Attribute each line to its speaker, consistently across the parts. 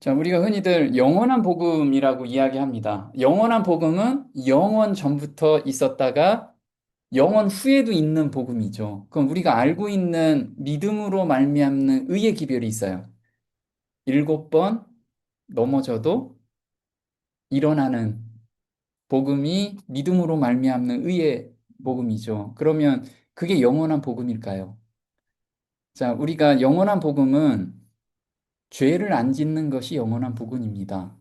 Speaker 1: 자, 우리가 흔히들 영원한 복음이라고 이야기합니다. 영원한 복음은 영원 전부터 있었다가 영원 후에도 있는 복음이죠. 그럼 우리가 알고 있는 믿음으로 말미암는 의의 기별이 있어요. 7번 넘어져도 일어나는 복음이 믿음으로 말미암는 의의 복음이죠. 그러면 그게 영원한 복음일까요? 자, 우리가 영원한 복음은 죄를 안 짓는 것이 영원한 복음입니다.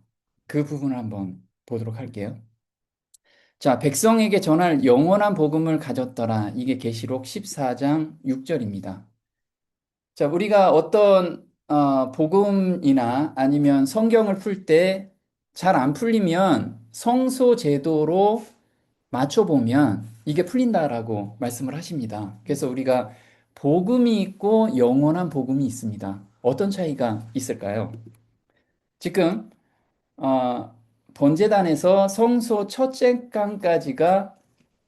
Speaker 1: 그 부분을 한번 보도록 할게요. 자, 백성에게 전할 영원한 복음을 가졌더라. 이게 계시록 14장 6절입니다. 자, 우리가 어떤 복음이나 아니면 성경을 풀 때 잘 안 풀리면 성소 제도로 맞춰보면 이게 풀린다라고 말씀을 하십니다. 그래서 우리가 복음이 있고 영원한 복음이 있습니다. 어떤 차이가 있을까요? 지금 번제단에서 성소 첫째 깡까지가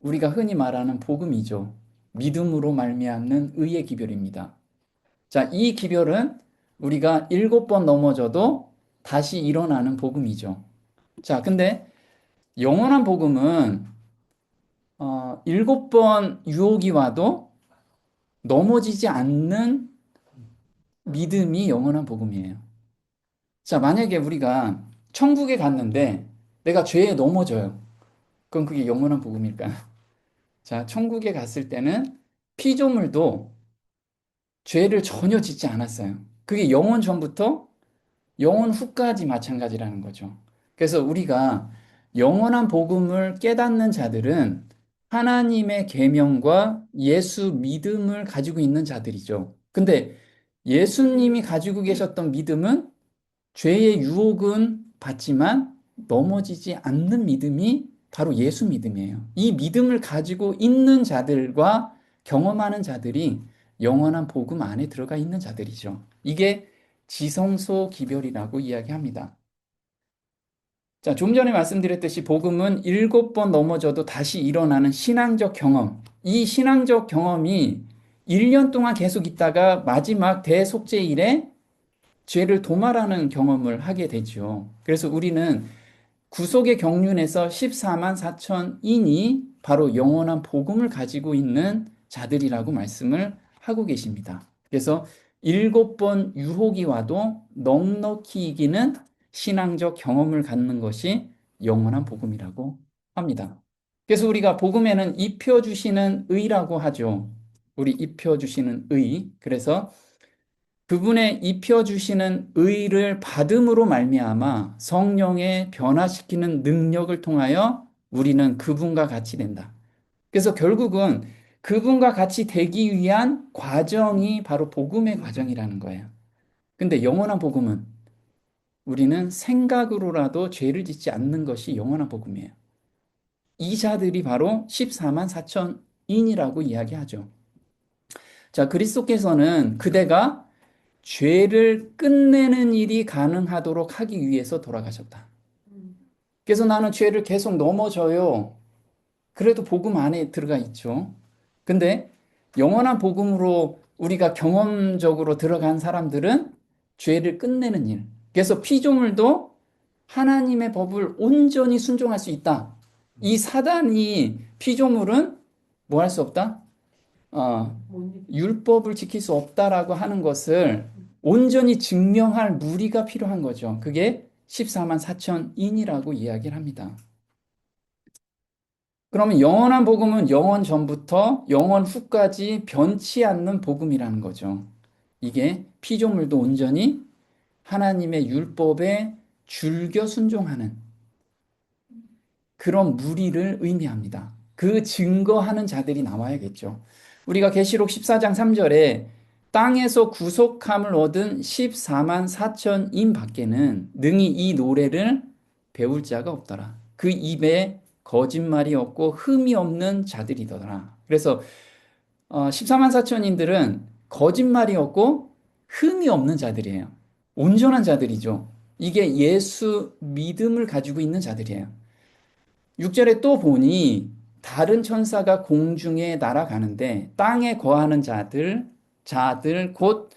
Speaker 1: 우리가 흔히 말하는 복음이죠. 믿음으로 말미암는 의의 기별입니다. 자, 이 기별은 우리가 7번 넘어져도 다시 일어나는 복음이죠. 자, 근데 영원한 복음은 7번 유혹이 와도 넘어지지 않는 믿음이 영원한 복음이에요. 자, 만약에 우리가 천국에 갔는데 내가 죄에 넘어져요. 그럼 그게 영원한 복음일까요? 자, 천국에 갔을 때는 피조물도 죄를 전혀 짓지 않았어요. 그게 영원 전부터 영원 후까지 마찬가지라는 거죠. 그래서 우리가 영원한 복음을 깨닫는 자들은 하나님의 계명과 예수 믿음을 가지고 있는 자들이죠. 근데 예수님이 가지고 계셨던 믿음은 죄의 유혹은 받지만 넘어지지 않는 믿음이 바로 예수 믿음이에요. 이 믿음을 가지고 있는 자들과 경험하는 자들이 영원한 복음 안에 들어가 있는 자들이죠. 이게 지성소 기별이라고 이야기합니다. 자, 좀 전에 말씀드렸듯이 복음은 7번 넘어져도 다시 일어나는 신앙적 경험. 이 신앙적 경험이 1년 동안 계속 있다가 마지막 대속죄일에 죄를 도말하는 경험을 하게 되죠. 그래서 우리는 구속의 경륜에서 14만 4천인이 바로 영원한 복음을 가지고 있는 자들이라고 말씀을 하고 계십니다. 그래서 7번 유혹이 와도 넉넉히 이기는 신앙적 경험을 갖는 것이 영원한 복음이라고 합니다. 그래서 우리가 복음에는 입혀주시는 의라고 하죠. 우리 입혀주시는 의. 그래서 그분의 입혀주시는 의를 받음으로 말미암아 성령의 변화시키는 능력을 통하여 우리는 그분과 같이 된다. 그래서 결국은 그분과 같이 되기 위한 과정이 바로 복음의 과정이라는 거예요. 근데 영원한 복음은 우리는 생각으로라도 죄를 짓지 않는 것이 영원한 복음이에요. 이 자들이 바로 14만 4천인이라고 이야기하죠. 자, 그리스도께서는 그대가 죄를 끝내는 일이 가능하도록 하기 위해서 돌아가셨다. 그래서 나는 죄를 계속 넘어져요. 그래도 복음 안에 들어가 있죠. 근데 영원한 복음으로 우리가 경험적으로 들어간 사람들은 죄를 끝내는 일. 그래서 피조물도 하나님의 법을 온전히 순종할 수 있다. 이 사단이 피조물은 뭐 할 수 없다? 율법을 지킬 수 없다라고 하는 것을 온전히 증명할 무리가 필요한 거죠. 그게 14만 4천인이라고 이야기를 합니다. 그러면 영원한 복음은 영원 전부터 영원 후까지 변치 않는 복음이라는 거죠. 이게 피조물도 온전히 하나님의 율법에 줄겨 순종하는 그런 무리를 의미합니다. 그 증거하는 자들이 나와야겠죠. 우리가 계시록 14장 3절에 땅에서 구속함을 얻은 14만 4천인 밖에는 능히 이 노래를 배울 자가 없더라. 그 입에 거짓말이 없고 흠이 없는 자들이더라. 그래서 14만 4천인들은 거짓말이 없고 흠이 없는 자들이에요. 온전한 자들이죠. 이게 예수 믿음을 가지고 있는 자들이에요. 6절에 또 보니 다른 천사가 공중에 날아가는데 땅에 거하는 자들 곧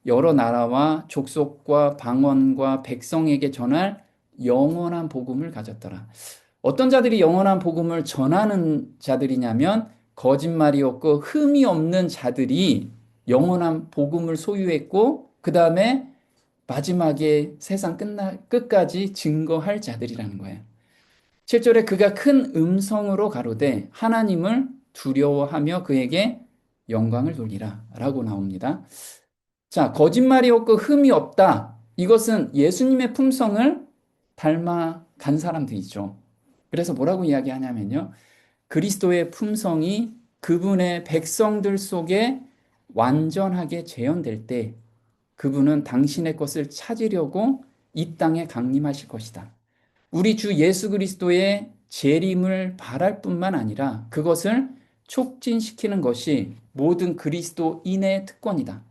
Speaker 1: 여러 나라와 족속과 방언과 백성에게 전할 영원한 복음을 가졌더라. 어떤 자들이 영원한 복음을 전하는 자들이냐면 거짓말이 없고 흠이 없는 자들이 영원한 복음을 소유했고 그 다음에 마지막에 세상 끝까지 증거할 자들이라는 거예요. 7절에 그가 큰 음성으로 가로되 하나님을 두려워하며 그에게 영광을 돌리라 라고 나옵니다. 자, 거짓말이 없고 흠이 없다. 이것은 예수님의 품성을 닮아간 사람들이죠. 그래서 뭐라고 이야기하냐면요. 그리스도의 품성이 그분의 백성들 속에 완전하게 재현될 때 그분은 당신의 것을 찾으려고 이 땅에 강림하실 것이다. 우리 주 예수 그리스도의 재림을 바랄 뿐만 아니라 그것을 촉진시키는 것이 모든 그리스도인의 특권이다.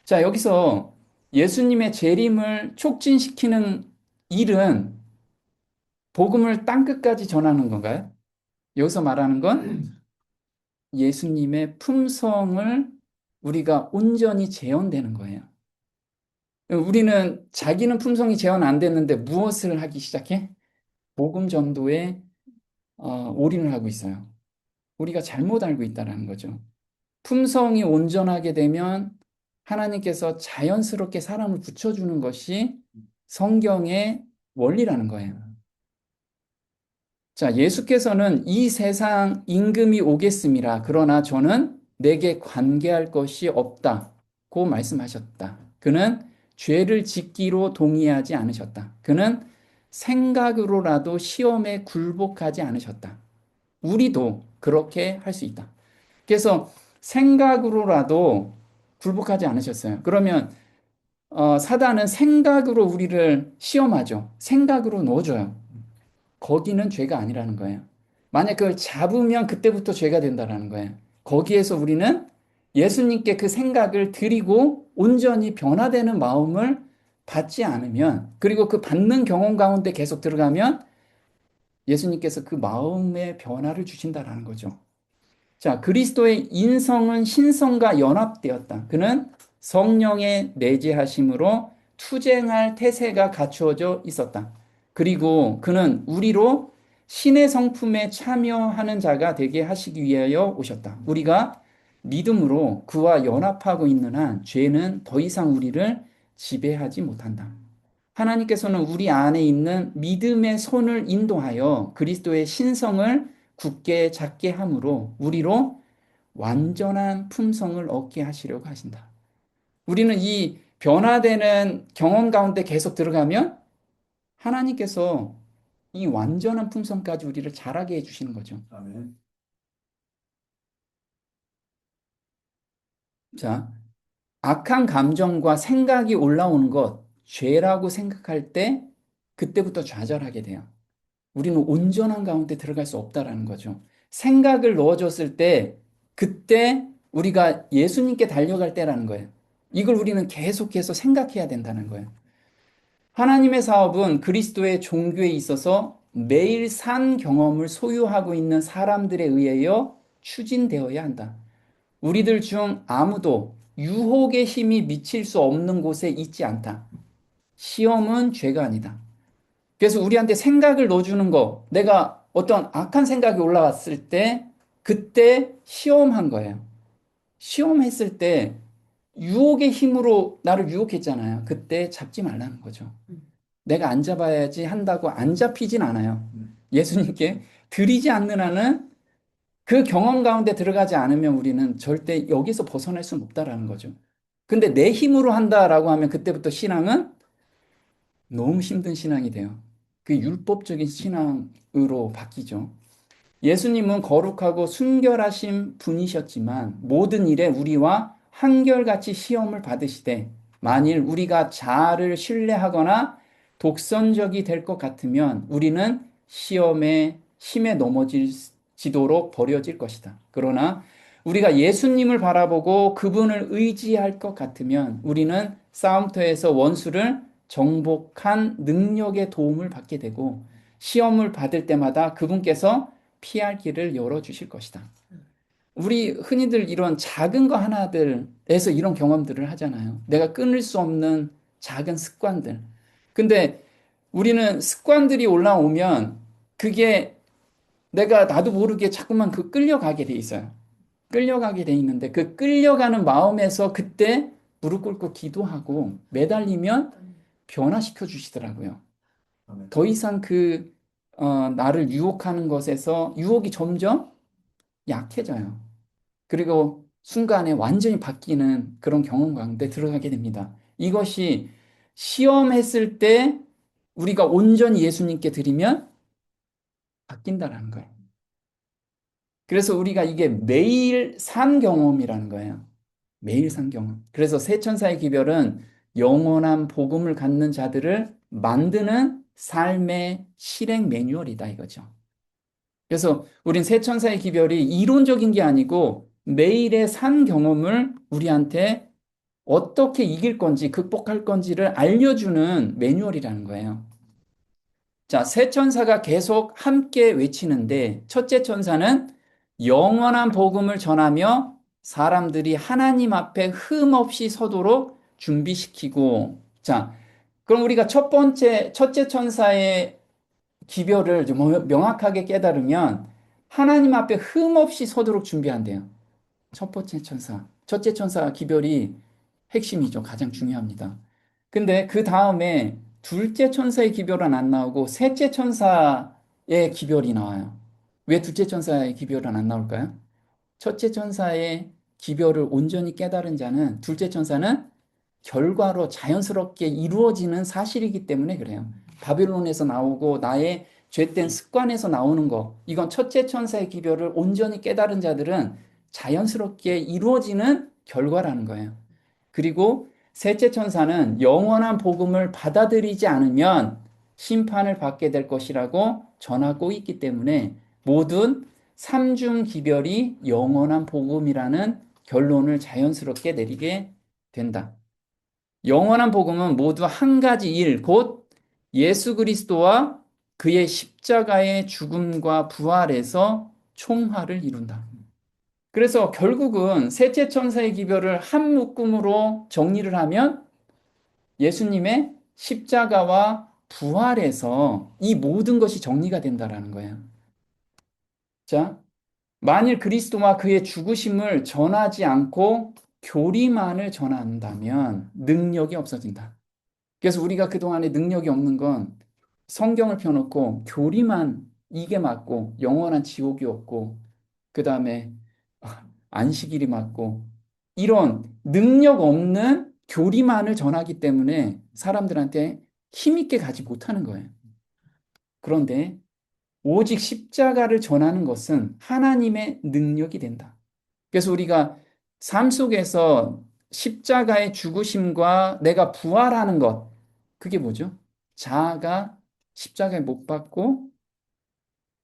Speaker 1: 자, 여기서 예수님의 재림을 촉진시키는 일은 복음을 땅끝까지 전하는 건가요? 여기서 말하는 건 예수님의 품성을 우리가 온전히 재현되는 거예요. 우리는 자기는 품성이 재현 안 됐는데 무엇을 하기 시작해? 복음 전도에 올인을 하고 있어요. 우리가 잘못 알고 있다는 거죠. 품성이 온전하게 되면 하나님께서 자연스럽게 사람을 붙여주는 것이 성경의 원리라는 거예요. 자, 예수께서는 이 세상 임금이 오겠음이라. 그러나 저는 내게 관계할 것이 없다고 말씀하셨다. 그는 죄를 짓기로 동의하지 않으셨다. 그는 생각으로라도 시험에 굴복하지 않으셨다. 우리도 그렇게 할 수 있다. 그래서 생각으로라도 굴복하지 않으셨어요. 그러면 사단은 생각으로 우리를 시험하죠. 생각으로 넣어줘요. 거기는 죄가 아니라는 거예요. 만약 그걸 잡으면 그때부터 죄가 된다는 거예요. 거기에서 우리는 예수님께 그 생각을 드리고 온전히 변화되는 마음을 받지 않으면, 그리고 그 받는 경험 가운데 계속 들어가면 예수님께서 그 마음의 변화를 주신다라는 거죠. 자, 그리스도의 인성은 신성과 연합되었다. 그는 성령의 내재하심으로 투쟁할 태세가 갖추어져 있었다. 그리고 그는 우리로 신의 성품에 참여하는 자가 되게 하시기 위하여 오셨다. 우리가 믿음으로 그와 연합하고 있는 한 죄는 더 이상 우리를 지배하지 못한다. 하나님께서는 우리 안에 있는 믿음의 손을 인도하여 그리스도의 신성을 굳게 잡게 함으로 우리로 완전한 품성을 얻게 하시려고 하신다. 우리는 이 변화되는 경험 가운데 계속 들어가면 하나님께서 이 완전한 품성까지 우리를 자라게 해주시는 거죠. 아멘. 자, 악한 감정과 생각이 올라오는 것, 죄라고 생각할 때 그때부터 좌절하게 돼요. 우리는 온전한 가운데 들어갈 수 없다라는 거죠. 생각을 넣어줬을 때 그때 우리가 예수님께 달려갈 때라는 거예요. 이걸 우리는 계속해서 생각해야 된다는 거예요. 하나님의 사업은 그리스도의 종교에 있어서 매일 산 경험을 소유하고 있는 사람들에 의하여 추진되어야 한다. 우리들 중 아무도 유혹의 힘이 미칠 수 없는 곳에 있지 않다. 시험은 죄가 아니다. 그래서 우리한테 생각을 넣어주는 거, 내가 어떤 악한 생각이 올라왔을 때, 그때 시험한 거예요. 시험했을 때, 유혹의 힘으로 나를 유혹했잖아요. 그때 잡지 말라는 거죠. 내가 안 잡아야지 한다고 안 잡히진 않아요. 예수님께 드리지 않는 한은 그 경험 가운데 들어가지 않으면 우리는 절대 여기서 벗어날 수는 없다라는 거죠. 근데 내 힘으로 한다라고 하면 그때부터 신앙은 너무 힘든 신앙이 돼요. 그 율법적인 신앙으로 바뀌죠. 예수님은 거룩하고 순결하신 분이셨지만 모든 일에 우리와 한결같이 시험을 받으시되 만일 우리가 자아를 신뢰하거나 독선적이 될 것 같으면 우리는 시험에 힘에 넘어지도록 버려질 것이다. 그러나 우리가 예수님을 바라보고 그분을 의지할 것 같으면 우리는 싸움터에서 원수를 정복한 능력의 도움을 받게 되고 시험을 받을 때마다 그분께서 피할 길을 열어주실 것이다. 우리 흔히들 이런 작은 거 하나들에서 이런 경험들을 하잖아요. 내가 끊을 수 없는 작은 습관들. 근데 우리는 습관들이 올라오면 그게 내가 나도 모르게 자꾸만 그 끌려가게 돼 있어요. 끌려가게 돼 있는데 그 끌려가는 마음에서 그때 무릎 꿇고 기도하고 매달리면 변화시켜 주시더라고요. 더 이상 나를 유혹하는 것에서 유혹이 점점 약해져요. 그리고 순간에 완전히 바뀌는 그런 경험 가운데 들어가게 됩니다. 이것이 시험했을 때 우리가 온전히 예수님께 드리면 바뀐다라는 거예요. 그래서 우리가 이게 매일 산 경험이라는 거예요. 매일 산 경험. 그래서 새 천사의 기별은 영원한 복음을 갖는 자들을 만드는 삶의 실행 매뉴얼이다 이거죠. 그래서 우린 새 천사의 기별이 이론적인 게 아니고 매일의 산 경험을 우리한테 어떻게 이길 건지 극복할 건지를 알려주는 매뉴얼이라는 거예요. 자, 새 천사가 계속 함께 외치는데 첫째 천사는 영원한 복음을 전하며 사람들이 하나님 앞에 흠없이 서도록 준비시키고 자, 그럼 우리가 첫째 천사의 기별을 좀 명확하게 깨달으면 하나님 앞에 흠없이 서도록 준비한대요. 첫 번째 천사. 첫째 천사 기별이 핵심이죠. 가장 중요합니다. 근데 그 다음에 둘째 천사의 기별은 안 나오고 셋째 천사의 기별이 나와요. 왜 둘째 천사의 기별은 안 나올까요? 첫째 천사의 기별을 온전히 깨달은 자는 둘째 천사는 결과로 자연스럽게 이루어지는 사실이기 때문에 그래요. 바빌론에서 나오고 나의 죄된 습관에서 나오는 거. 이건 첫째 천사의 기별을 온전히 깨달은 자들은 자연스럽게 이루어지는 결과라는 거예요. 그리고 셋째 천사는 영원한 복음을 받아들이지 않으면 심판을 받게 될 것이라고 전하고 있기 때문에 모든 삼중 기별이 영원한 복음이라는 결론을 자연스럽게 내리게 된다. 영원한 복음은 모두 한 가지 일, 곧 예수 그리스도와 그의 십자가의 죽음과 부활에서 총화를 이룬다. 그래서 결국은 셋째 천사의 기별을 한 묶음으로 정리를 하면 예수님의 십자가와 부활에서 이 모든 것이 정리가 된다라는 거예요. 자, 만일 그리스도와 그의 죽으심을 전하지 않고 교리만을 전한다면 능력이 없어진다. 그래서 우리가 그동안에 능력이 없는 건 성경을 펴놓고 교리만 이게 맞고 영원한 지옥이 없고 그 다음에 안식일이 맞고 이런 능력 없는 교리만을 전하기 때문에 사람들한테 힘있게 가지 못하는 거예요. 그런데 오직 십자가를 전하는 것은 하나님의 능력이 된다. 그래서 우리가 삶 속에서 십자가의 죽으심과 내가 부활하는 것, 그게 뭐죠? 자아가 십자가에 못 박고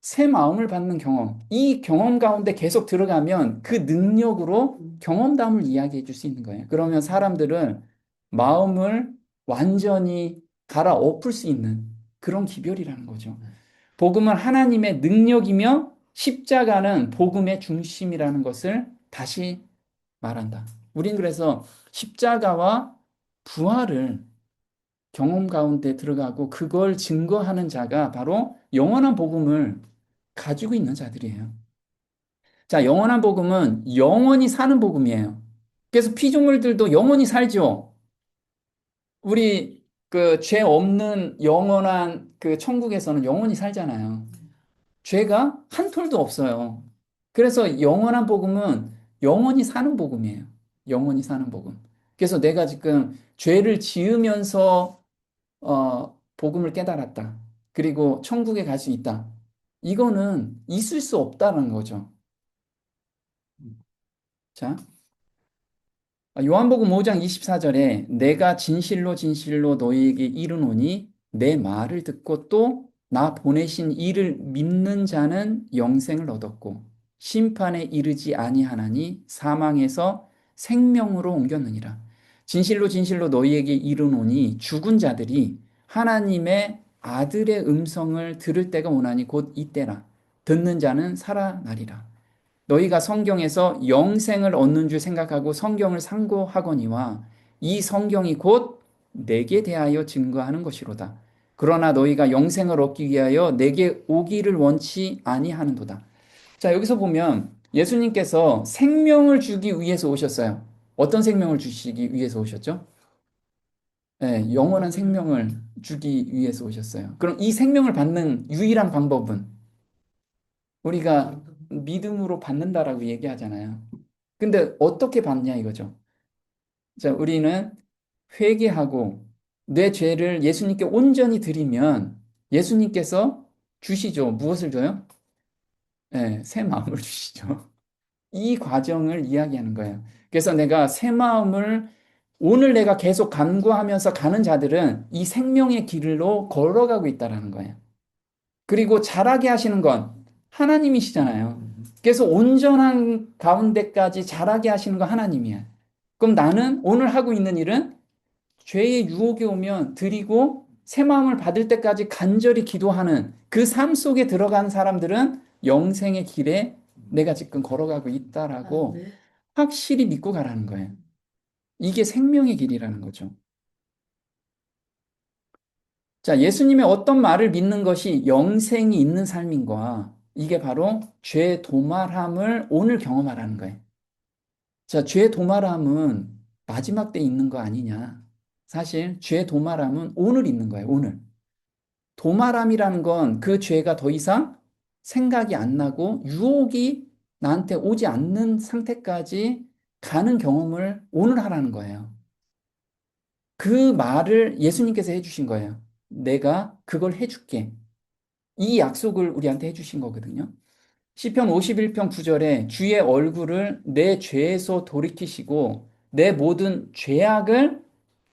Speaker 1: 새 마음을 받는 경험. 이 경험 가운데 계속 들어가면 그 능력으로 경험담을 이야기해 줄 수 있는 거예요. 그러면 사람들은 마음을 완전히 갈아엎을 수 있는 그런 기별이라는 거죠. 복음은 하나님의 능력이며 십자가는 복음의 중심이라는 것을 다시 말한다. 우린 그래서 십자가와 부활을 경험 가운데 들어가고 그걸 증거하는 자가 바로 영원한 복음을 가지고 있는 자들이에요. 자, 영원한 복음은 영원히 사는 복음이에요. 그래서 피조물들도 영원히 살죠. 우리 그 죄 없는 영원한 그 천국에서는 영원히 살잖아요. 죄가 한 톨도 없어요. 그래서 영원한 복음은 영원히 사는 복음이에요. 영원히 사는 복음. 그래서 내가 지금 죄를 지으면서 복음을 깨달았다. 그리고 천국에 갈 수 있다. 이거는 있을 수 없다는 거죠. 자, 요한복음 5장 24절에 내가 진실로 진실로 너희에게 이르노니 내 말을 듣고 또 나 보내신 이를 믿는 자는 영생을 얻었고 심판에 이르지 아니하나니 사망에서 생명으로 옮겼느니라. 진실로 진실로 너희에게 이르노니 죽은 자들이 하나님의 아들의 음성을 들을 때가 오나니 곧 이때라. 듣는 자는 살아나리라. 너희가 성경에서 영생을 얻는 줄 생각하고 성경을 상고하거니와 이 성경이 곧 내게 대하여 증거하는 것이로다. 그러나 너희가 영생을 얻기 위하여 내게 오기를 원치 아니하는도다. 자, 여기서 보면 예수님께서 생명을 주기 위해서 오셨어요. 어떤 생명을 주시기 위해서 오셨죠? 네, 영원한 생명을 주기 위해서 오셨어요. 그럼 이 생명을 받는 유일한 방법은 우리가 믿음으로 받는다라고 얘기하잖아요. 근데 어떻게 받냐 이거죠. 자, 우리는 회개하고 내 죄를 예수님께 온전히 드리면 예수님께서 주시죠. 무엇을 줘요? 네, 새 마음을 주시죠. 이 과정을 이야기하는 거예요. 그래서 내가 새 마음을 오늘 내가 계속 간구하면서 가는 자들은 이 생명의 길로 걸어가고 있다라는 거예요. 그리고 자라게 하시는 건 하나님이시잖아요. 그래서 온전한 가운데까지 자라게 하시는 건 하나님이야. 그럼 나는 오늘 하고 있는 일은 죄의 유혹이 오면 드리고 새 마음을 받을 때까지 간절히 기도하는 그 삶 속에 들어간 사람들은 영생의 길에 내가 지금 걸어가고 있다라고 확실히 믿고 가라는 거예요. 이게 생명의 길이라는 거죠. 자, 예수님의 어떤 말을 믿는 것이 영생이 있는 삶인가? 이게 바로 죄 도말함을 오늘 경험하라는 거예요. 자, 죄 도말함은 마지막 때 있는 거 아니냐? 사실 죄 도말함은 오늘 있는 거예요, 오늘. 도말함이라는 건 그 죄가 더 이상 생각이 안 나고 유혹이 나한테 오지 않는 상태까지 가는 경험을 오늘 하라는 거예요. 그 말을 예수님께서 해주신 거예요. 내가 그걸 해줄게. 이 약속을 우리한테 해주신 거거든요. 시편 51편 9절에 주의 얼굴을 내 죄에서 돌이키시고 내 모든 죄악을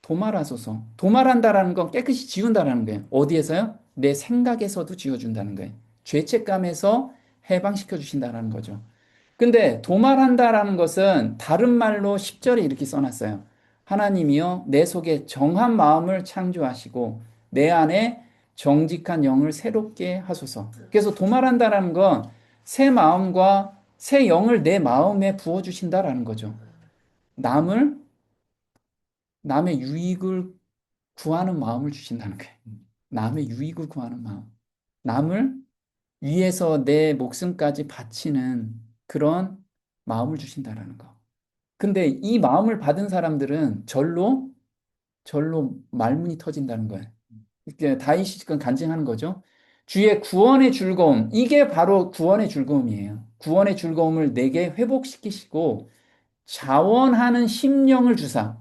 Speaker 1: 도말하소서. 도말한다라는 건 깨끗이 지운다라는 거예요. 어디에서요? 내 생각에서도 지워준다는 거예요. 죄책감에서 해방시켜 주신다라는 거죠. 근데 도말한다라는 것은 다른 말로 10절에 이렇게 써놨어요. 하나님이여 내 속에 정한 마음을 창조하시고 내 안에 정직한 영을 새롭게 하소서. 그래서 도말한다라는 건 새 마음과 새 영을 내 마음에 부어주신다라는 거죠. 남을, 남의 유익을 구하는 마음을 주신다는 거예요. 남의 유익을 구하는 마음. 남을 위해서 내 목숨까지 바치는 그런 마음을 주신다라는 거. 근데 이 마음을 받은 사람들은 절로 말문이 터진다는 거예요. 이렇게 다윗이 지금 간증하는 거죠. 주의 구원의 즐거움, 이게 바로 구원의 즐거움이에요. 구원의 즐거움을 내게 회복시키시고 자원하는 심령을 주사.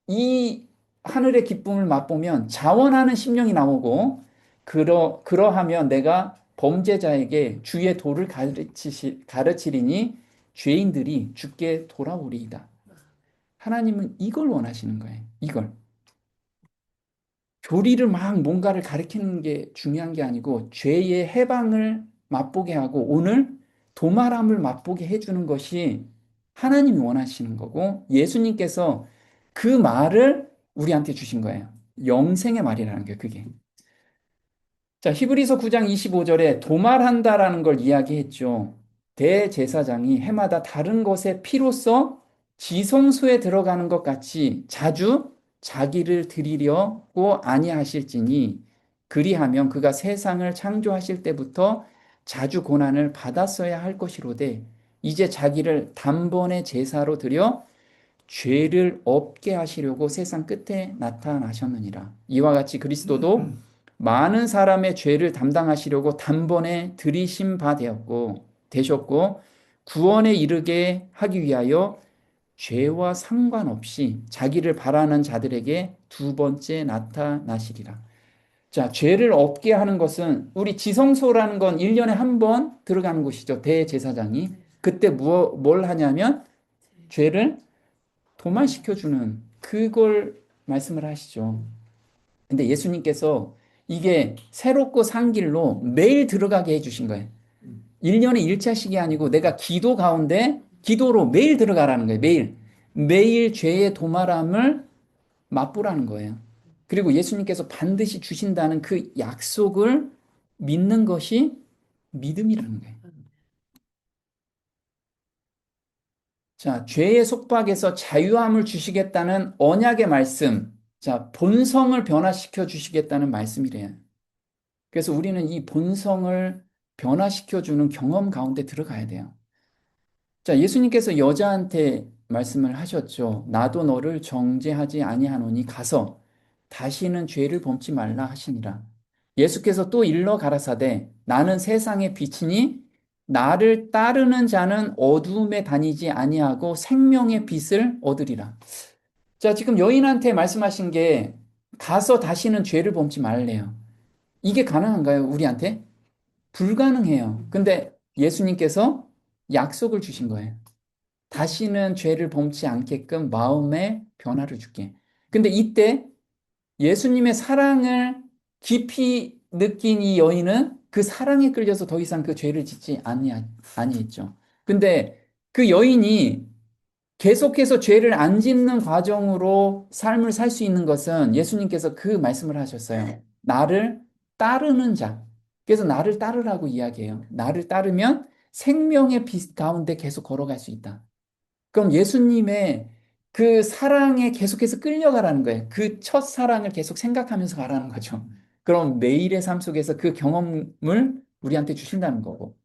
Speaker 1: 이 하늘의 기쁨을 맛보면 자원하는 심령이 나오고 그러하면 내가 범죄자에게 주의 도를 가르치리니 죄인들이 주께 돌아오리이다. 하나님은 이걸 원하시는 거예요. 이걸. 교리를 막 뭔가를 가르치는 게 중요한 게 아니고 죄의 해방을 맛보게 하고 오늘 도말함을 맛보게 해주는 것이 하나님이 원하시는 거고 예수님께서 그 말을 우리한테 주신 거예요. 영생의 말이라는 게 그게. 자, 히브리서 9장 25절에 도말한다라는 걸 이야기했죠. 대제사장이 해마다 다른 것의 피로써 지성소에 들어가는 것 같이 자주 자기를 드리려고 아니하실지니 그리하면 그가 세상을 창조하실 때부터 자주 고난을 받았어야 할 것이로되 이제 자기를 단번에 제사로 드려 죄를 없게 하시려고 세상 끝에 나타나셨느니라. 이와 같이 그리스도도 많은 사람의 죄를 담당하시려고 단번에 들이신 바 되셨고 구원에 이르게 하기 위하여 죄와 상관없이 자기를 바라는 자들에게 두 번째 나타나시리라. 자, 죄를 없게 하는 것은 우리 지성소라는 건 1년에 한 번 들어가는 곳이죠. 대제사장이. 그때 뭘 하냐면 죄를 도말시켜주는 그걸 말씀을 하시죠. 근데 예수님께서 이게 새롭고 산 길로 매일 들어가게 해주신 거예요. 1년에 1차씩이 아니고 내가 기도 가운데 기도로 매일 들어가라는 거예요. 매일. 매일 죄의 도말함을 맛보라는 거예요. 그리고 예수님께서 반드시 주신다는 그 약속을 믿는 것이 믿음이라는 거예요. 자, 죄의 속박에서 자유함을 주시겠다는 언약의 말씀. 자, 본성을 변화시켜 주시겠다는 말씀이래요. 그래서 우리는 이 본성을 변화시켜 주는 경험 가운데 들어가야 돼요. 자, 예수님께서 여자한테 말씀을 하셨죠. 나도 너를 정죄하지 아니하노니 가서 다시는 죄를 범치 말라 하시니라. 예수께서 또 일러 가라사대 나는 세상의 빛이니 나를 따르는 자는 어두움에 다니지 아니하고 생명의 빛을 얻으리라. 자, 지금 여인한테 말씀하신 게 가서 다시는 죄를 범치 말래요. 이게 가능한가요, 우리한테? 불가능해요. 근데 예수님께서 약속을 주신 거예요. 다시는 죄를 범치 않게끔 마음의 변화를 줄게. 근데 이때 예수님의 사랑을 깊이 느낀 이 여인은 그 사랑에 끌려서 더 이상 그 죄를 짓지 아니했죠. 근데 그 여인이 계속해서 죄를 안 짓는 과정으로 삶을 살 수 있는 것은 예수님께서 그 말씀을 하셨어요. 나를 따르는 자. 그래서 나를 따르라고 이야기해요. 나를 따르면 생명의 빛 가운데 계속 걸어갈 수 있다. 그럼 예수님의 그 사랑에 계속해서 끌려가라는 거예요. 그 첫 사랑을 계속 생각하면서 가라는 거죠. 그럼 매일의 삶 속에서 그 경험을 우리한테 주신다는 거고.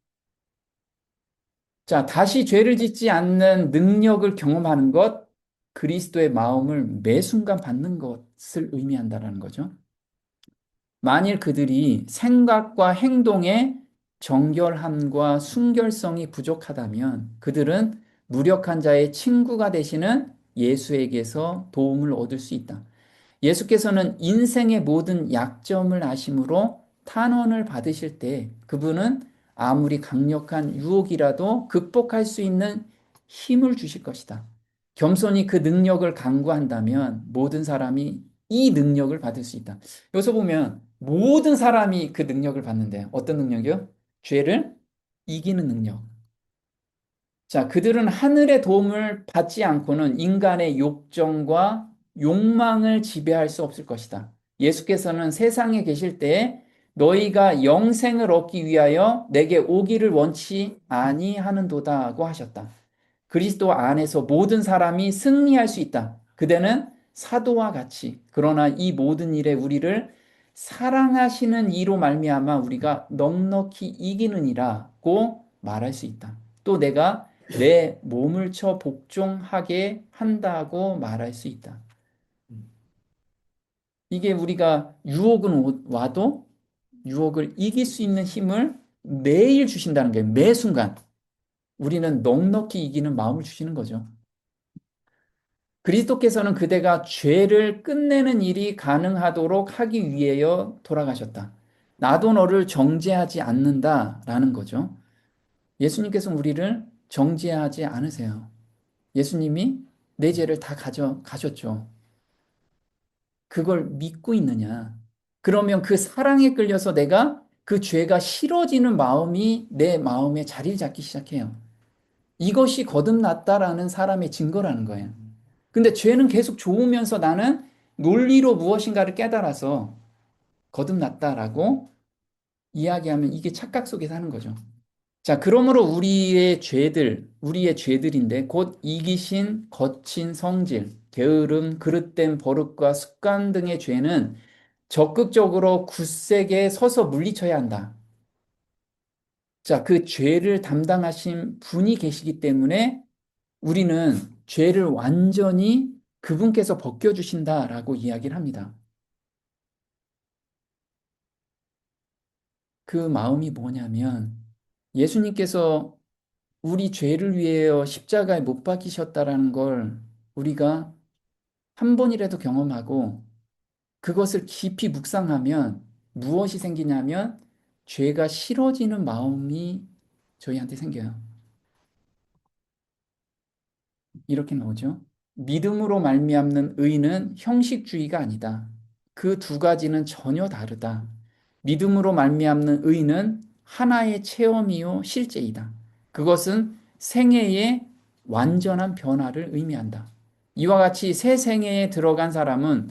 Speaker 1: 자, 다시 죄를 짓지 않는 능력을 경험하는 것, 그리스도의 마음을 매 순간 받는 것을 의미한다라는 거죠. 만일 그들이 생각과 행동의 정결함과 순결성이 부족하다면 그들은 무력한 자의 친구가 되시는 예수에게서 도움을 얻을 수 있다. 예수께서는 인생의 모든 약점을 아심으로 탄원을 받으실 때 그분은 아무리 강력한 유혹이라도 극복할 수 있는 힘을 주실 것이다. 겸손히 그 능력을 강구한다면 모든 사람이 이 능력을 받을 수 있다. 여기서 보면 모든 사람이 그 능력을 받는데 어떤 능력이요? 죄를 이기는 능력. 자, 그들은 하늘의 도움을 받지 않고는 인간의 욕정과 욕망을 지배할 수 없을 것이다. 예수께서는 세상에 계실 때에 너희가 영생을 얻기 위하여 내게 오기를 원치 아니하는도다고 하셨다. 그리스도 안에서 모든 사람이 승리할 수 있다. 그대는 사도와 같이 그러나 이 모든 일에 우리를 사랑하시는 이로 말미암아 우리가 넉넉히 이기느니라고 말할 수 있다. 또 내가 내 몸을 쳐 복종하게 한다고 말할 수 있다. 이게 우리가 유혹은 와도 유혹을 이길 수 있는 힘을 매일 주신다는 게 매 순간 우리는 넉넉히 이기는 마음을 주시는 거죠. 그리스도께서는 그대가 죄를 끝내는 일이 가능하도록 하기 위하여 돌아가셨다. 나도 너를 정죄하지 않는다라는 거죠. 예수님께서 우리를 정죄하지 않으세요. 예수님이 내 죄를 다 가져가셨죠. 그걸 믿고 있느냐? 그러면 그 사랑에 끌려서 내가 그 죄가 싫어지는 마음이 내 마음에 자리를 잡기 시작해요. 이것이 거듭났다라는 사람의 증거라는 거예요. 근데 죄는 계속 좋으면서 나는 논리로 무엇인가를 깨달아서 거듭났다라고 이야기하면 이게 착각 속에 사는 거죠. 자, 그러므로 우리의 죄들인데 곧 이기신 거친 성질, 게으름, 그릇된 버릇과 습관 등의 죄는 적극적으로 굳세게 서서 물리쳐야 한다. 자, 그 죄를 담당하신 분이 계시기 때문에 우리는 죄를 완전히 그분께서 벗겨주신다라고 이야기를 합니다. 그 마음이 뭐냐면 예수님께서 우리 죄를 위하여 십자가에 못 박히셨다라는 걸 우리가 한 번이라도 경험하고 그것을 깊이 묵상하면 무엇이 생기냐면 죄가 싫어지는 마음이 저희한테 생겨요. 이렇게 나오죠. 믿음으로 말미암는 의는 형식주의가 아니다. 그 두 가지는 전혀 다르다. 믿음으로 말미암는 의는 하나의 체험이요 실제이다. 그것은 생애의 완전한 변화를 의미한다. 이와 같이 새 생애에 들어간 사람은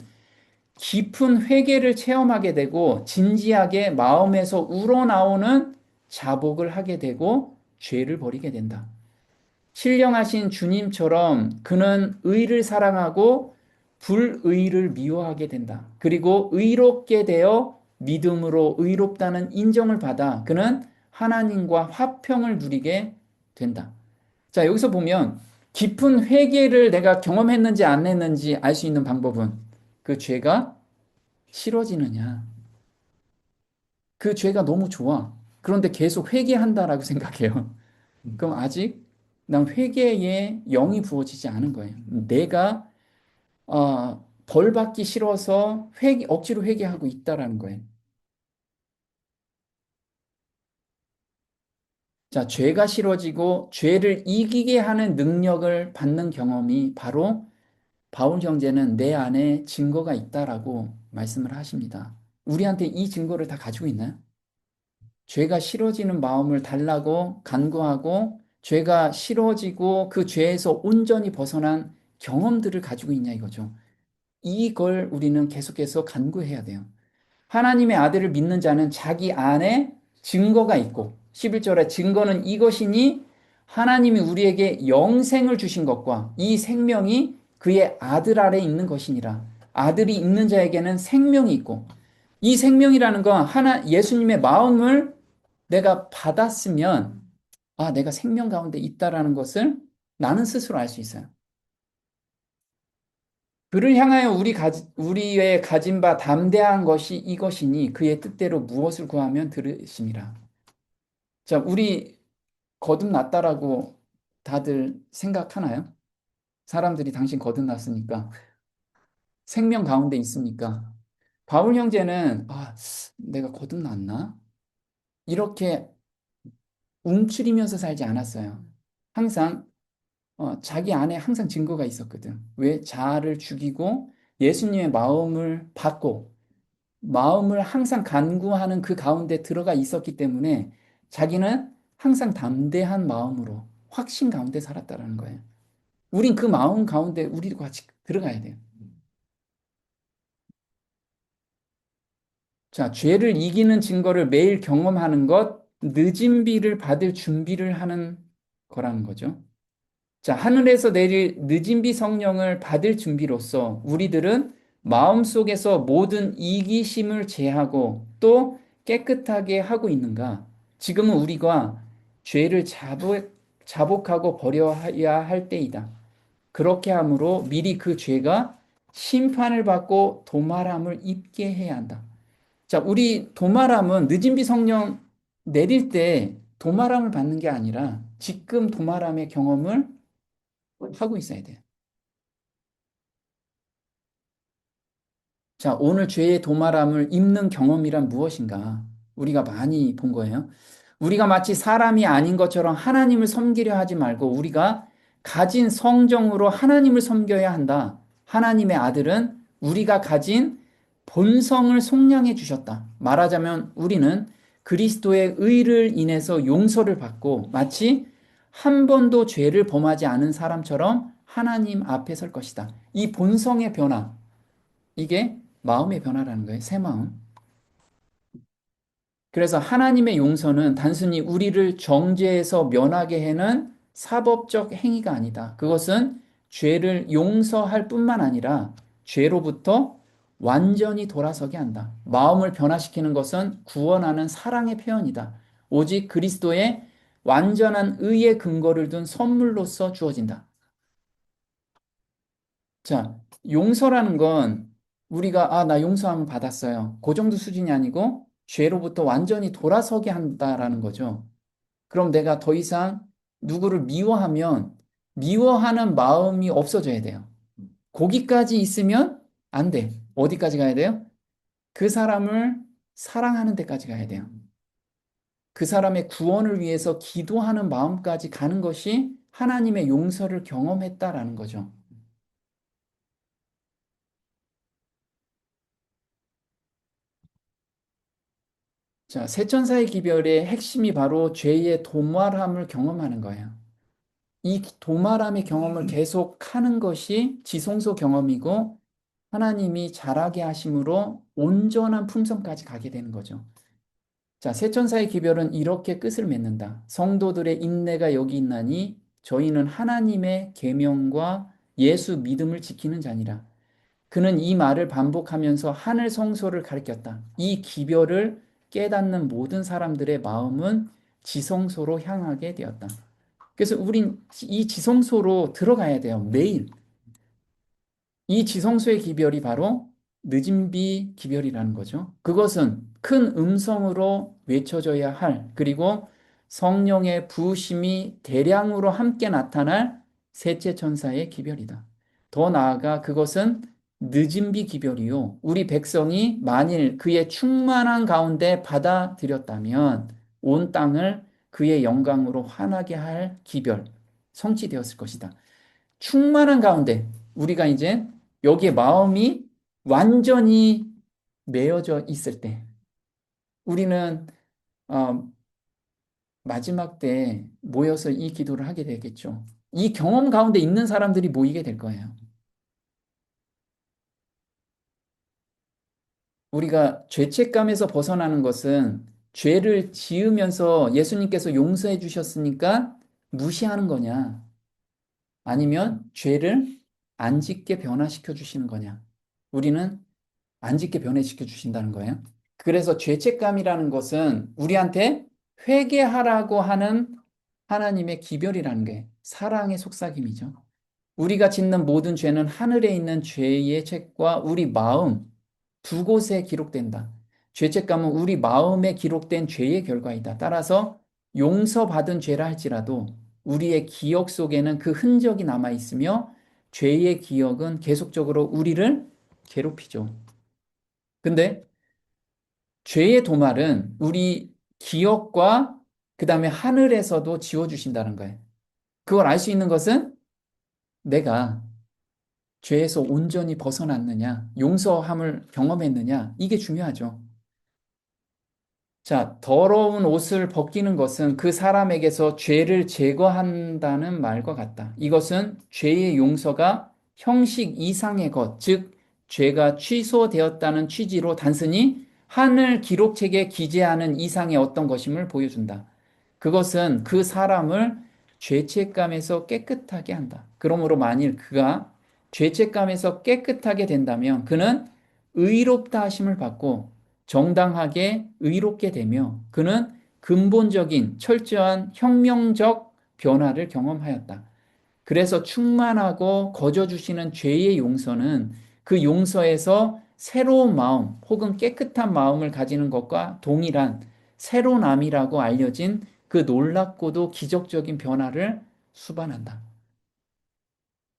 Speaker 1: 깊은 회개를 체험하게 되고 진지하게 마음에서 우러나오는 자복을 하게 되고 죄를 버리게 된다. 신령하신 주님처럼 그는 의를 사랑하고 불의를 미워하게 된다. 그리고 의롭게 되어 믿음으로 의롭다는 인정을 받아 그는 하나님과 화평을 누리게 된다. 자, 여기서 보면 깊은 회개를 내가 경험했는지 안 했는지 알 수 있는 방법은 그 죄가 싫어지느냐. 그 죄가 너무 좋아. 그런데 계속 회개한다라고 생각해요. 그럼 아직 난 회개에 영이 부어지지 않은 거예요. 내가 벌 받기 싫어서 억지로 회개하고 있다라는 거예요. 자, 죄가 싫어지고 죄를 이기게 하는 능력을 받는 경험이 바로 바울 형제는 내 안에 증거가 있다라고 말씀을 하십니다. 우리한테 이 증거를 다 가지고 있나요? 죄가 싫어지는 마음을 달라고 간구하고 죄가 싫어지고 그 죄에서 온전히 벗어난 경험들을 가지고 있냐 이거죠. 이걸 우리는 계속해서 간구해야 돼요. 하나님의 아들을 믿는 자는 자기 안에 증거가 있고 11절에 증거는 이것이니 하나님이 우리에게 영생을 주신 것과 이 생명이 그의 아들 아래 있는 것이니라. 아들이 있는 자에게는 생명이 있고 이 생명이라는 건 예수님의 마음을 내가 받았으면 내가 생명 가운데 있다라는 것을 나는 스스로 알 수 있어요. 그를 향하여 우리의 가진 바 담대한 것이 이것이니 그의 뜻대로 무엇을 구하면 들으심이라. 자, 우리 거듭났다라고 다들 생각하나요? 사람들이 당신 거듭났으니까 생명 가운데 있으니까 바울 형제는 내가 거듭났나? 이렇게 움츠리면서 살지 않았어요. 항상 자기 안에 항상 증거가 있었거든. 왜 자아를 죽이고 예수님의 마음을 받고 마음을 항상 간구하는 그 가운데 들어가 있었기 때문에 자기는 항상 담대한 마음으로 확신 가운데 살았다라는 거예요. 우린 그 마음 가운데 우리도 같이 들어가야 돼요. 자, 죄를 이기는 증거를 매일 경험하는 것, 늦은 비를 받을 준비를 하는 거라는 거죠. 자, 하늘에서 내릴 늦은 비 성령을 받을 준비로서 우리들은 마음속에서 모든 이기심을 제하고 또 깨끗하게 하고 있는가? 지금은 우리가 죄를 자복하고 버려야 할 때이다. 그렇게 함으로 미리 그 죄가 심판을 받고 도말함을 입게 해야 한다. 자, 우리 도말함은 늦은 비 성령 내릴 때 도말함을 받는 게 아니라 지금 도말함의 경험을 하고 있어야 돼요. 자, 오늘 죄의 도말함을 입는 경험이란 무엇인가? 우리가 많이 본 거예요. 우리가 마치 사람이 아닌 것처럼 하나님을 섬기려 하지 말고 우리가 가진 성정으로 하나님을 섬겨야 한다. 하나님의 아들은 우리가 가진 본성을 속량해 주셨다. 말하자면 우리는 그리스도의 의를 인해서 용서를 받고 마치 한 번도 죄를 범하지 않은 사람처럼 하나님 앞에 설 것이다. 이 본성의 변화, 이게 마음의 변화라는 거예요. 새 마음. 그래서 하나님의 용서는 단순히 우리를 정죄에서 면하게 하는 사법적 행위가 아니다. 그것은 죄를 용서할 뿐만 아니라 죄로부터 완전히 돌아서게 한다. 마음을 변화시키는 것은 구원하는 사랑의 표현이다. 오직 그리스도의 완전한 의의 근거를 둔 선물로서 주어진다. 자, 용서라는 건 우리가 나 용서함을 받았어요. 그 정도 수준이 아니고 죄로부터 완전히 돌아서게 한다라는 거죠. 그럼 내가 더 이상 누구를 미워하면 미워하는 마음이 없어져야 돼요. 거기까지 있으면 안 돼. 어디까지 가야 돼요? 그 사람을 사랑하는 데까지 가야 돼요. 그 사람의 구원을 위해서 기도하는 마음까지 가는 것이 하나님의 용서를 경험했다라는 거죠. 자, 세천사의 기별의 핵심이 바로 죄의 도말함을 경험하는 거예요. 이 도말함의 경험을 계속 하는 것이 지성소 경험이고 하나님이 자라게 하심으로 온전한 품성까지 가게 되는 거죠. 자, 세천사의 기별은 이렇게 끝을 맺는다. 성도들의 인내가 여기 있나니 저희는 하나님의 계명과 예수 믿음을 지키는 자니라. 그는 이 말을 반복하면서 하늘 성소를 가리켰다. 이 기별을 깨닫는 모든 사람들의 마음은 지성소로 향하게 되었다. 그래서 우린 이 지성소로 들어가야 돼요. 매일. 이 지성소의 기별이 바로 늦은 비 기별이라는 거죠. 그것은 큰 음성으로 외쳐져야 할, 그리고 성령의 부으심이 대량으로 함께 나타날 셋째 천사의 기별이다. 더 나아가 그것은 늦은 비 기별이요. 우리 백성이 만일 그의 충만한 가운데 받아들였다면 온 땅을 그의 영광으로 환하게 할 기별, 성취되었을 것이다. 충만한 가운데 우리가 이제 여기에 마음이 완전히 매여져 있을 때 우리는 어, 마지막 때 모여서 이 기도를 하게 되겠죠. 이 경험 가운데 있는 사람들이 모이게 될 거예요. 우리가 죄책감에서 벗어나는 것은 죄를 지으면서 예수님께서 용서해 주셨으니까 무시하는 거냐? 아니면 죄를 안 짓게 변화시켜 주시는 거냐? 우리는 안 짓게 변해시켜 주신다는 거예요. 그래서 죄책감이라는 것은 우리한테 회개하라고 하는 하나님의 기별이라는 게 사랑의 속삭임이죠. 우리가 짓는 모든 죄는 하늘에 있는 죄의 책과 우리 마음 두 곳에 기록된다. 죄책감은 우리 마음에 기록된 죄의 결과이다. 따라서 용서받은 죄라 할지라도 우리의 기억 속에는 그 흔적이 남아 있으며 죄의 기억은 계속적으로 우리를 괴롭히죠. 근데 죄의 도말은 우리 기억과 그 다음에 하늘에서도 지워주신다는 거예요. 그걸 알 수 있는 것은 내가 죄에서 온전히 벗어났느냐, 용서함을 경험했느냐, 이게 중요하죠. 자, 더러운 옷을 벗기는 것은 그 사람에게서 죄를 제거한다는 말과 같다. 이것은 죄의 용서가 형식 이상의 것, 즉, 죄가 취소되었다는 취지로 단순히 하늘 기록책에 기재하는 이상의 어떤 것임을 보여준다. 그것은 그 사람을 죄책감에서 깨끗하게 한다. 그러므로 만일 그가 죄책감에서 깨끗하게 된다면 그는 의롭다 하심을 받고 정당하게 의롭게 되며 그는 근본적인 철저한 혁명적 변화를 경험하였다. 그래서 충만하고 거저 주시는 죄의 용서는 그 용서에서 새로운 마음 혹은 깨끗한 마음을 가지는 것과 동일한 새로남이라고 알려진 그 놀랍고도 기적적인 변화를 수반한다.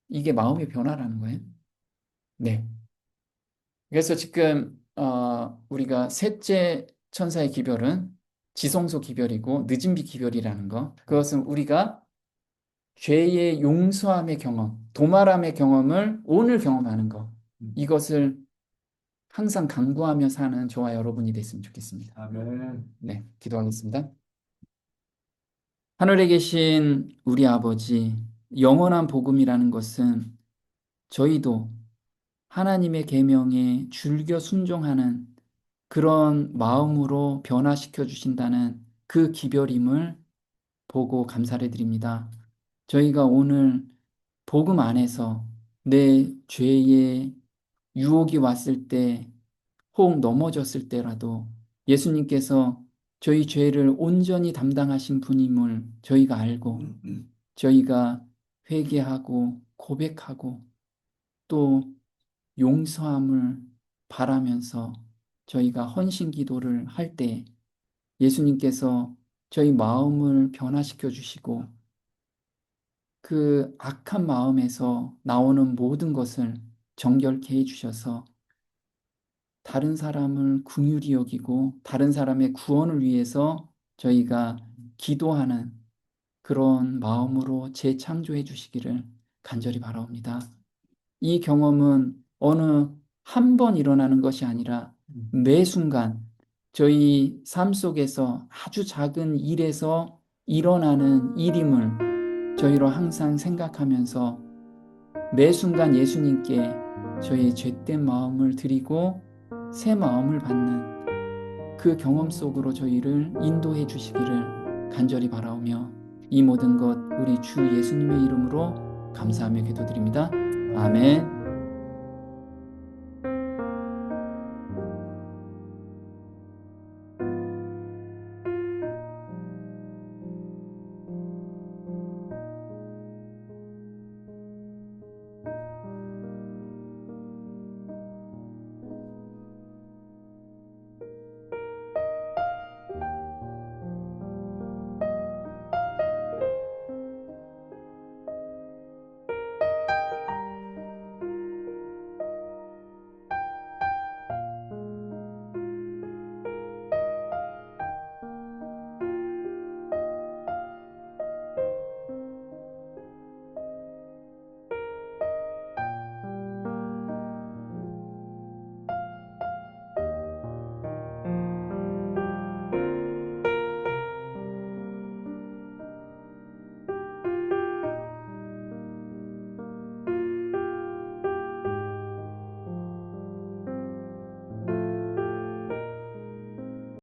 Speaker 1: 이게 마음의 변화라는 거예요. 네. 그래서 지금 우리가 셋째 천사의 기별은 지성소 기별이고 늦은비 기별이라는 거. 그것은 우리가 죄의 용서함의 경험, 도말함의 경험을 오늘 경험하는 것. 이것을 항상 강구하며 사는 저와 여러분이 됐으면 좋겠습니다. 아멘. 네, 기도하겠습니다. 하늘에 계신 우리 아버지, 영원한 복음이라는 것은 저희도 하나님의 계명에 줄겨 순종하는 그런 마음으로 변화시켜 주신다는 그 기별임을 보고 감사를 드립니다. 저희가 오늘 복음 안에서 내 죄의 유혹이 왔을 때, 혹 넘어졌을 때라도 예수님께서 저희 죄를 온전히 담당하신 분임을 저희가 알고 저희가 회개하고 고백하고 또 용서함을 바라면서 저희가 헌신 기도를 할 때 예수님께서 저희 마음을 변화시켜 주시고 그 악한 마음에서 나오는 모든 것을 정결케 해 주셔서 다른 사람을 긍휼히 여기고 다른 사람의 구원을 위해서 저희가 기도하는 그런 마음으로 재창조해 주시기를 간절히 바라옵니다. 이 경험은 어느 한 번 일어나는 것이 아니라 매 순간 저희 삶 속에서 아주 작은 일에서 일어나는 일임을 저희로 항상 생각하면서 매 순간 예수님께 저희의 죄된 마음을 드리고 새 마음을 받는 그 경험 속으로 저희를 인도해 주시기를 간절히 바라오며 이 모든 것 우리 주 예수님의 이름으로 감사하며 기도드립니다. 아멘.